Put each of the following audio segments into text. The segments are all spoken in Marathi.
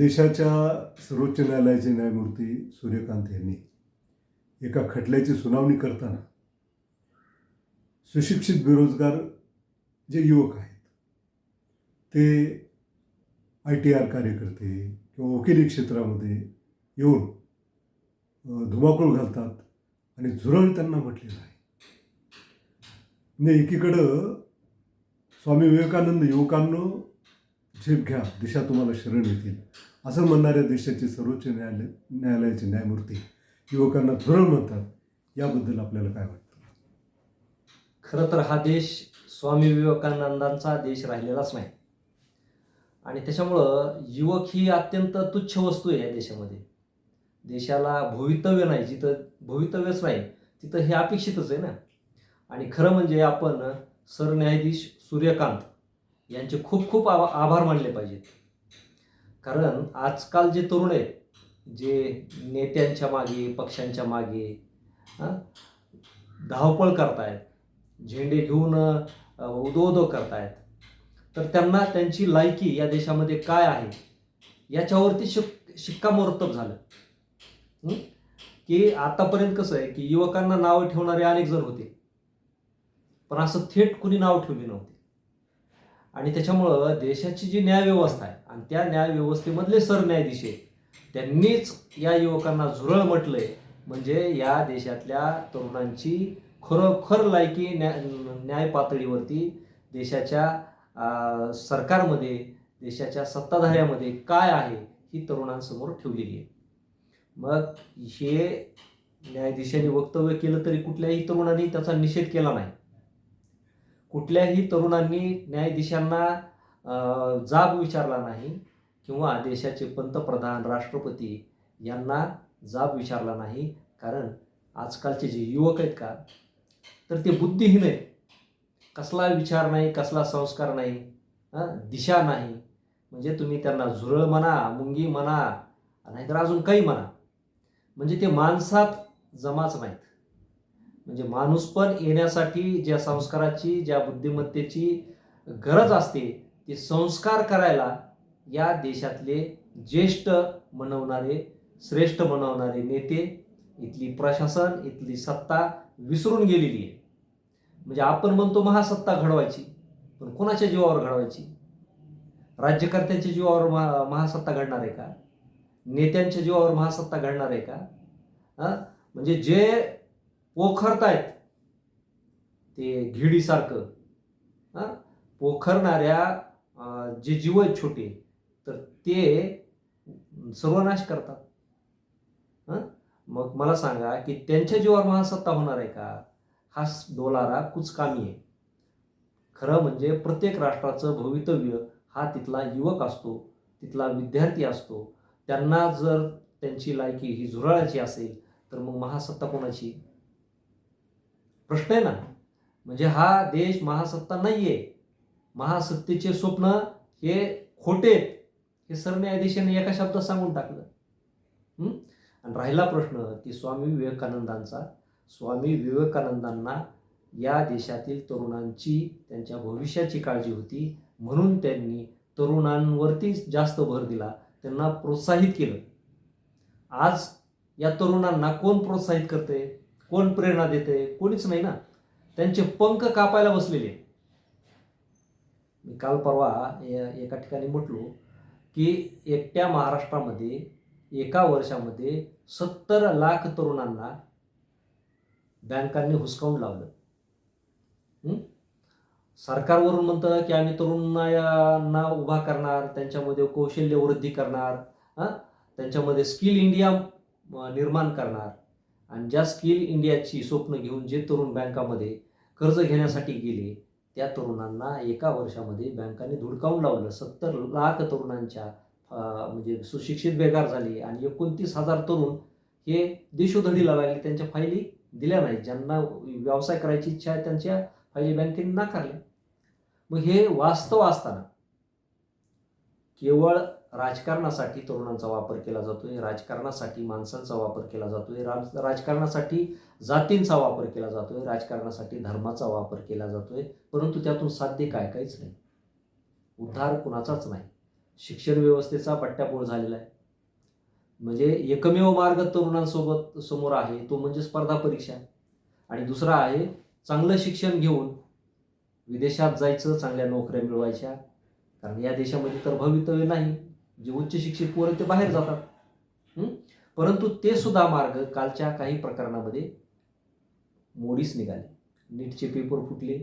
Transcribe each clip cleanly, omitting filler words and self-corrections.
देशाच्या सर्वोच्च न्यायालयाचे न्यायमूर्ती सूर्यकांत यांनी एका खटल्याची सुनावणी करताना सुशिक्षित बेरोजगार जे युवक आहेत ते ITR कार्यकर्ते किंवा वकिली क्षेत्रामध्ये येऊन धुमाकूळ घालतात आणि झुरळ त्यांना म्हटलेलं आहे. म्हणजे एकीकडं स्वामी विवेकानंद युवकांनो झेप घ्या, दिशा तुम्हाला शरण येतील असं म्हणणाऱ्या देशाचे सर्वोच्च न्यायालयाचे न्यायमूर्ती युवकांना झुरळ म्हणतात. याबद्दल आपल्याला काय वाटतं? खरं तर हा देश स्वामी विवेकानंदांचा देश राहिलेलाच नाही आणि त्याच्यामुळं युवक ही अत्यंत तुच्छ वस्तू आहे या देशामध्ये. देशाला भवितव्य नाही, जिथं भवितव्यच नाही तिथं हे अपेक्षितच आहे ना. आणि खरं म्हणजे आपण सरन्यायाधीश सूर्यकांत यांचे खूप खूप आभार मानले पाहिजेत. कारण आजकाल जे तरुण आहेत, जे नेत्यांच्या मागे पक्षांच्या मागे धावपळ करतायत, झेंडे घेऊन उदो करतायत, तर त्यांना त्यांची लायकी या देशामध्ये काय आहे याच्यावरती शिक्कामोर्तब झालं की आतापर्यंत कसं आहे की युवकांना नाव ठेवणारे अनेक जण होते, पण असं थेट कुणी नाव ठेवले नव्हते. आणि त्याच्यामुळं देशाची जी न्यायव्यवस्था आहे आणि त्या न्यायव्यवस्थेमधले सरन्यायाधीश आहेत त्यांनीच या युवकांना झुरळ म्हटलंय. म्हणजे या देशातल्या तरुणांची खरोखर लायकी न्याय पातळीवरती देशाच्या सरकारमध्ये, देशाच्या सत्ताधाऱ्यामध्ये काय आहे ही तरुणांसमोर ठेवलेली आहे. मग हे न्यायाधीशांनी वक्तव्य केलं तरी कुठल्याही तरुणांनी त्याचा निषेध केला नाही. कुठल्याही तरुणांनी न्यायाधीशांना जाब विचारला नाही किंवा देशाचे पंतप्रधान, राष्ट्रपती यांना जाब विचारला नाही. कारण आजकालचे जे युवक आहेत का, तर ते बुद्धिहीन आहेत. कसला विचार नाही, कसला संस्कार नाही, दिशा नाही. म्हणजे तुम्ही त्यांना झुरळ म्हणा, मुंगी म्हणा, नाहीतर अजून काही म्हणा, म्हणजे ते माणसात जमाच नाहीत. म्हणजे माणूस पण येण्यासाठी ज्या संस्काराची, ज्या बुद्धिमत्तेची गरज असते ते संस्कार करायला या देशातले ज्येष्ठ बनवणारे, श्रेष्ठ बनवणारे नेते, इथली प्रशासन, इथली सत्ता विसरून गेलेली आहे. म्हणजे आपण म्हणतो महासत्ता घडवायची, पण कोणाच्या जीवावर घडवायची? राज्यकर्त्यांच्या जीवावर महासत्ता घडणार आहे का? नेत्यांच्या जीवावर महासत्ता घडणार आहे का? म्हणजे जे पोखरतायत ते घिडीसारखं पोखरणाऱ्या जे जीव आहेत छोटे, तर ते सर्वनाश करतात. मग मला सांगा की त्यांच्या जीवावर महासत्ता होणार आहे का? हा डोलारा कुचकामी आहे. खरं म्हणजे प्रत्येक राष्ट्राचं भवितव्य हा तिथला युवक असतो, तिथला विद्यार्थी असतो. त्यांना जर त्यांची लायकी ही झुरळाची असेल तर मग महासत्ता कोणाची? प्रश्न आहे ना. म्हणजे हा देश महासत्ता नाहीये. महासत्तेचे स्वप्न हे खोटे आहेत, हे सरन्यायाधीशांनी एका शब्दात सांगून टाकलं. आणि राहिला प्रश्न की स्वामी विवेकानंदांचा. स्वामी विवेकानंदांना या देशातील तरुणांची, त्यांच्या भविष्याची काळजी होती, म्हणून त्यांनी तरुणांवरती जास्त भर दिला, त्यांना प्रोत्साहित केलं. आज या तरुणांना कोण प्रोत्साहित करते, कोण प्रेरणा देते? कोणीच नाही ना. त्यांचे पंख कापायला बसलेले. मी काल परवा एका ठिकाणी म्हटलो की एकट्या महाराष्ट्रामध्ये एका वर्षामध्ये 70 लाख तरुणांना बँकांनी हुसकावून लावलं. सरकारवरून म्हणतं की आम्ही तरुणांना उभा करणार, त्यांच्यामध्ये कौशल्य वृद्धी करणार, त्यांच्यामध्ये स्किल इंडिया निर्माण करणार. आणि ज्या स्किल इंडियाची स्वप्न घेऊन जे तरुण बँकामध्ये कर्ज घेण्यासाठी गेले त्या तरुणांना एका वर्षामध्ये बँकांनी धुडकावून लावलं. 70 लाख तरुणांच्या म्हणजे सुशिक्षित बेकार झाले आणि 29,000 तरुण हे देशोधडीला लागले. त्यांच्या फायली दिल्या नाहीत. ज्यांना व्यवसाय करायची इच्छा आहे त्यांच्या फायली बँकेने नाकारल्या. मग हे वास्तव असताना केवळ राजकारणासाठी तरुणांचा वापर केला जातोय, राजकारणासाठी माणसांचा वापर केला जातोय, राजकारणासाठी जातींचा वापर केला जातोय, राजकारणासाठी धर्माचा वापर केला जातोय. परंतु त्यातून साध्य काय? काहीच नाही. उद्धार कुणाचाच नाही. शिक्षण व्यवस्थेचा पट्ट्याबोळ झालेला आहे. म्हणजे एकमेव मार्ग तरुणांसोबत समोर आहे तो म्हणजे स्पर्धा परीक्षा, आणि दुसरा आहे चांगलं शिक्षण घेऊन विदेशात जायचं, चांगल्या नोकऱ्या मिळवायच्या. कारण या देशामध्ये तर भवितव्य नाही. जे उच्च शिक्षित पोरं ते बाहेर जातात. परंतु ते सुद्धा मार्ग कालच्या काही प्रकरणामध्ये मोडीच निघाले. नीटचे पेपर फुटले,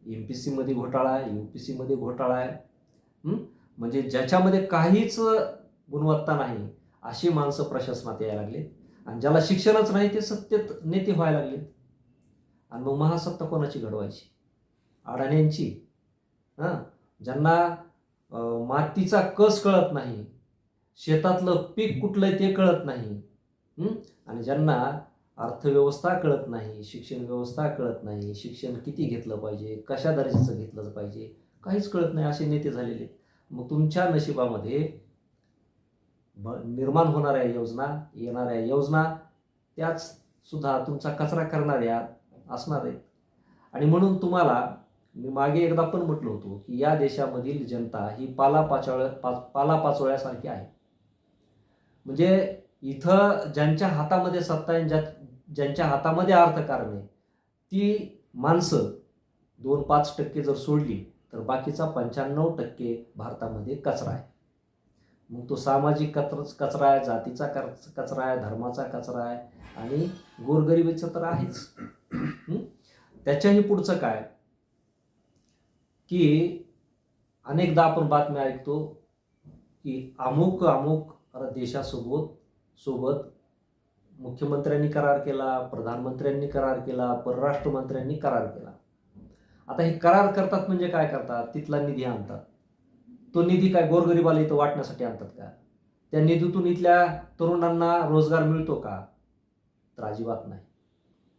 MPSC मध्ये घोटाळा आहे, UPSC मध्ये घोटाळा आहे. म्हणजे ज्याच्यामध्ये काहीच गुणवत्ता नाही अशी माणसं प्रशासनात यायला लागले, आणि ज्याला शिक्षणच नाही ते सत्तेत नेते व्हायला लागले. आणि मग महासत्ता कोणाची घडवायची? अडाण्यांची. ज्यांना मातीचा कस कळत नाही, शेतातलं पीक कुठलं ते कळत नाही, आणि ज्यांना अर्थव्यवस्था कळत नाही, शिक्षण व्यवस्था कळत नाही, शिक्षण किती घेतलं पाहिजे, कशा दर्जाचं घेतलं पाहिजे, काहीच कळत नाही, असे नेते झालेले. मग तुमच्या नशिबामध्ये निर्माण होणाऱ्या योजना, येणाऱ्या योजना त्याच सुद्धा तुमचा कचरा करणाऱ्या असणार आहेत. आणि म्हणून तुम्हाला मी मागे एकदा पण म्हटलं होतं की या देशामधील जनता ही पालापाचोळ्यासारखी आहे. म्हणजे इथं ज्यांच्या हातामध्ये सत्ता आहे, ज्यांच्या हातामध्ये अर्थकारणे, ती माणसं 2-5% जर सोडली तर बाकीचा 95% भारतामध्ये कचरा आहे. मग तो सामाजिक कचरा आहे, जातीचा कचरा आहे, धर्माचा कचरा आहे, आणि गोरगरिबीचं तर आहेच. त्याच्याही पुढचं काय की अनेकदा आपण बातम्या ऐकतो की अमुक देशासोबत मुख्यमंत्र्यांनी करार केला, प्रधानमंत्र्यांनी करार केला, परराष्ट्र मंत्र्यांनी करार केला. आता हे करार करतात म्हणजे काय करतात? तिथला निधी आणतात. तो निधी काय गोरगरिबाला इथं वाटण्यासाठी आणतात का? त्या निधीतून इथल्या तरुणांना रोजगार मिळतो का? तर अजिबात नाही.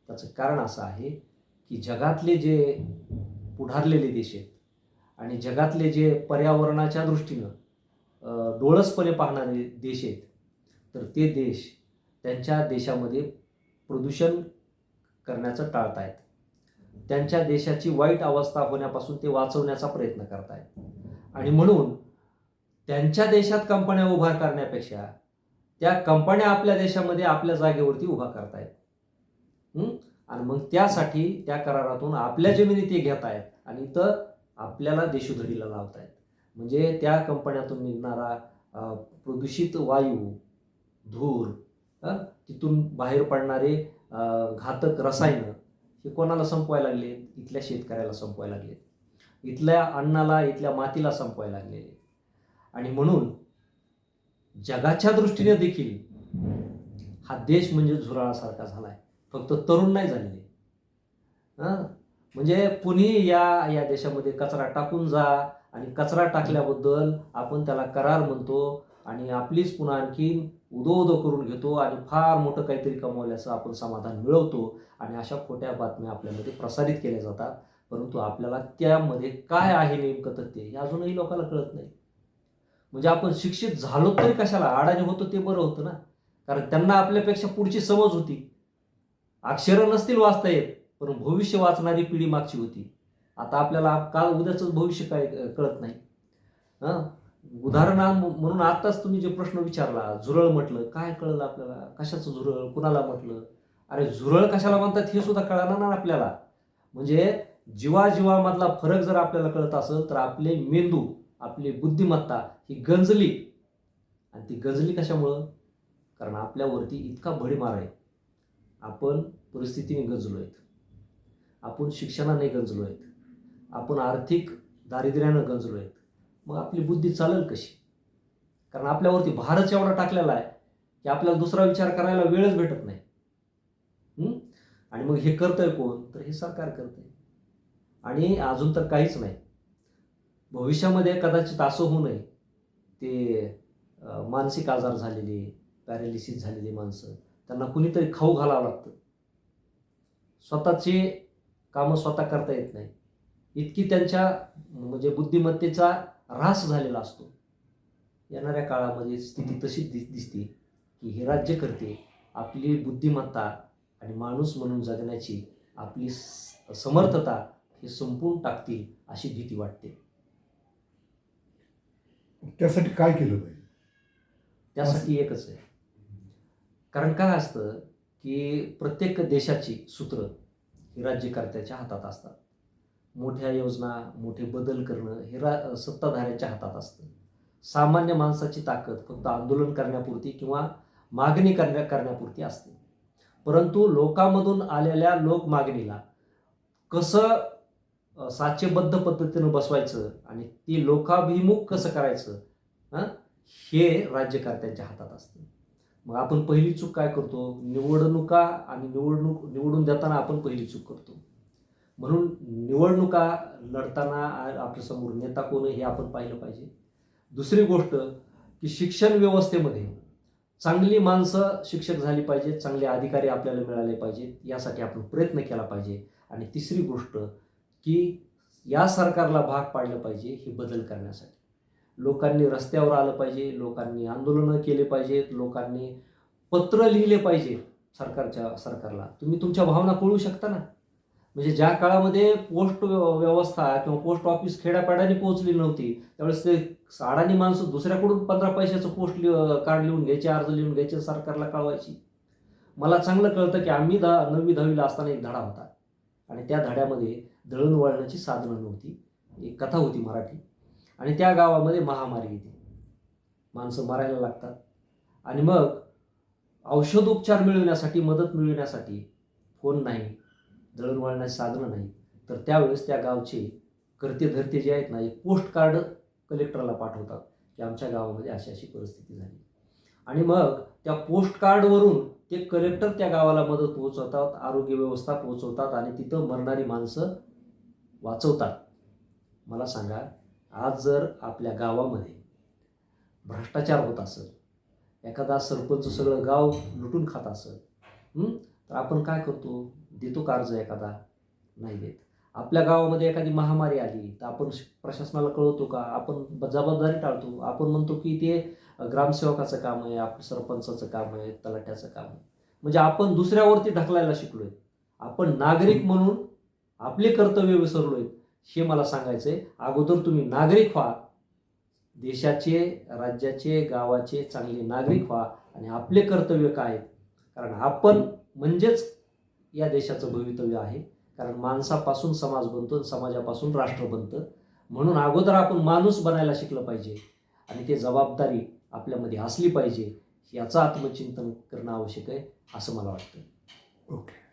त्याचं कारण असं आहे की जगातले जे पुढारलेले देश आहेत आणि जगातले जे पर्यावरणाच्या दृष्टीनं डोळसपणे पाहणारे देश आहेत, तर ते देश त्यांच्या देशामध्ये प्रदूषण करण्याचं टाळतायत. त्यांच्या देशाची वाईट अवस्था होण्यापासून ते वाचवण्याचा प्रयत्न करतायत. आणि म्हणून त्यांच्या देशात कंपन्या उभा करण्यापेक्षा त्या कंपन्या आपल्या देशामध्ये आपल्या जागेवरती उभा करतायत. आणि मग त्यासाठी त्या करारातून आपल्या जमिनी ते घेत आहेत आणि इथं आपल्याला देशोधडीला लावतायत. म्हणजे त्या कंपन्यातून निघणारा प्रदूषित वायू, धूर, तिथून बाहेर पडणारे घातक रसायनं हे कोणाला संपवायला लागले? इथल्या शेतकऱ्याला संपवायला लागले, इथल्या अन्नाला, इथल्या मातीला संपवायला लागलेले. आणि म्हणून जगाच्या दृष्टीने देखील हा देश म्हणजे झुरळासारखा झालाय. फक्त तरुण नाही झालेले. म्हणजे कुणी या देशामध्ये कचरा टाकून जा, आणि कचरा टाकल्याबद्दल आपण त्याला करार म्हणतो आणि आपलीच पुन्हा आणखीन उदो करून घेतो आणि फार मोठं काहीतरी कमवल्याचं आपण समाधान मिळवतो, आणि अशा खोट्या बातम्या आपल्यामध्ये प्रसारित केल्या जातात. परंतु आपल्याला त्यामध्ये काय आहे नेमकं तथ्य हे अजूनही लोकांना कळत नाही. म्हणजे आपण शिक्षित झालो तरी कशाला? अडाणी होतो ते बरं होतं ना, कारण त्यांना आपल्यापेक्षा पुढची समज होती. अक्षरं नसतील वाचता येत, पण भविष्य वाचणारी पिढी मागची होती. आता आपल्याला काल उद्याचं भविष्य काय कळत नाही. उदाहरण म्हणून आताच तुम्ही जे प्रश्न विचारला, झुरळ म्हटलं, काय कळलं आपल्याला? कशाचं झुरळ, कुणाला म्हटलं? अरे झुरळ कशाला म्हणतात हे सुद्धा कळणार ना आपल्याला. म्हणजे जीवाजीवामधला फरक जर आपल्याला कळत असेल तर आपले मेंदू, आपली बुद्धिमत्ता ही गंजली. आणि ती गंजली कशामुळं? कारण आपल्यावरती इतका भडीमार आहे. आपण परिस्थितीने गंजलो आहेत, आपण शिक्षणाने गंजलो आहेत, आपण आर्थिक दारिद्र्यानं गंजलो आहेत. मग आपली बुद्धी चालेल कशी? कारण आपल्यावरती भारच एवढा टाकलेला आहे की आपल्याला दुसरा विचार करायला वेळच भेटत नाही. आणि मग हे करतंय कोण? तर हे सरकार करतंय. आणि अजून तर काहीच नाही. भविष्यामध्ये कदाचित असं होऊ नये, ते मानसिक आजार झालेले, पॅरालिसिस झालेली माणसं, त्यांना कुणीतरी खाऊ घालावं लागतं. स्वतःचे कामं स्वतः करता येत नाही, इतकी त्यांच्या म्हणजे बुद्धिमत्तेचा ऱ्हास झालेला असतो. येणाऱ्या काळामध्ये स्थिती तशीच दिसते की हे राज्यकर्ते आपली बुद्धिमत्ता आणि माणूस म्हणून जगण्याची आपली समर्थता हे संपवून टाकतील अशी भीती वाटते. त्यासाठी काय केलं पाहिजे? त्यासाठी एकच आहे. कारण काय असतं की प्रत्येक देशाची सूत्र ही राज्यकर्त्याच्या हातात असतात. मोठ्या योजना, मोठे बदल करणं हे सत्ताधाऱ्याच्या हातात असतं. सामान्य माणसाची ताकद फक्त आंदोलन करण्यापुरती किंवा मागणी करण्यापुरती असते. परंतु लोकांमधून आलेल्या लोक मागणीला कसं साचेबद्ध पद्धतीनं बसवायचं आणि ती लोकाभिमुख कसं करायचं, हं, हे राज्यकर्त्यांच्या हातात असतं. मग आपण पहिली चूक काय करतो? निवडणुका आणि निवडून देताना आपण पहिली चूक करतो. म्हणून निवडणुका लढताना आपल्यासमोर नेता कोण आहे हे आपण पाहिलं पाहिजे. दुसरी गोष्ट की शिक्षण व्यवस्थेमध्ये चांगली माणसं शिक्षक झाली पाहिजेत, चांगले अधिकारी आपल्याला मिळाले पाहिजेत, यासाठी आपण प्रयत्न केला पाहिजे. आणि तिसरी गोष्ट की या सरकारला भाग पाडलं पाहिजे हे बदल करण्यासाठी. लोकांनी रस्त्यावर आलं पाहिजे, लोकांनी आंदोलनं केले पाहिजेत, लोकांनी पत्र लिहिले पाहिजे सरकारला. तुम्ही तुमच्या भावना कळवू शकता ना. म्हणजे ज्या काळामध्ये पोस्ट व्यवस्था किंवा पोस्ट ऑफिस खेड्यापाड्याने पोहोचली नव्हती, त्यावेळेस ते अडाणी माणसं दुसऱ्याकडून 15 पैशाचं कार्ड लिहून घ्यायचे, अर्ज लिहून घ्यायचे, सरकारला कळवायची. मला चांगलं कळतं की आम्ही 9वी 10वीला असताना एक धडा होता आणि त्या धड्यामध्ये दळणवळणाची साधनं नव्हती. एक कथा होती मराठी आणि त्या गावामध्ये महामारी येते, माणसं मरायला लागतात आणि मग औषधोपचार मिळवण्यासाठी, मदत मिळवण्यासाठी फोन नाही, दळणवळणाची साधनं नाही, तर त्यावेळेस त्या गावचे करते धरते जे आहेत ना, एक पोस्ट कार्ड कलेक्टरला पाठवतात की आमच्या गावामध्ये अशी अशी परिस्थिती झाली. आणि मग त्या पोस्ट कार्डवरून ते कलेक्टर त्या गावाला मदत पोहोचवतात, आरोग्य व्यवस्था पोहोचवतात आणि तिथं मरणारी माणसं वाचवतात. मला सांगा, आज जर आपल्या गावामध्ये भ्रष्टाचार होत असेल, एखादा सरपंच सगळं गाव लुटून खात असेल, तर आपण काय करतो? देतो का अर्ज एखादा? नाही देत. आपल्या गावामध्ये एखादी महामारी आली तर आपण प्रशासनाला कळवतो का? आपण जबाबदारी टाळतो. आपण म्हणतो की ते ग्रामसेवकाचं काम आहे, आपलं सरपंचाचं काम आहे, तलाठ्याचं काम आहे. म्हणजे आपण दुसऱ्यावरती ढकलायला शिकलोय. आपण नागरिक म्हणून आपले कर्तव्य विसरलोय. हे मला सांगायचं आहे. अगोदर तुम्ही नागरिक व्हा, देशाचे, राज्याचे, गावाचे चांगले नागरिक व्हा आणि आपले कर्तव्य काय आहेत? कारण आपण म्हणजेच या देशाचं भवितव्य आहे. कारण माणसापासून समाज बनतो, समाजापासून राष्ट्र बनतं. म्हणून अगोदर आपण माणूस बनायला शिकलं पाहिजे आणि ते जबाबदारी आपल्यामध्ये असली पाहिजे. याचं आत्मचिंतन करणं आवश्यक आहे, असं मला वाटतं. ओके.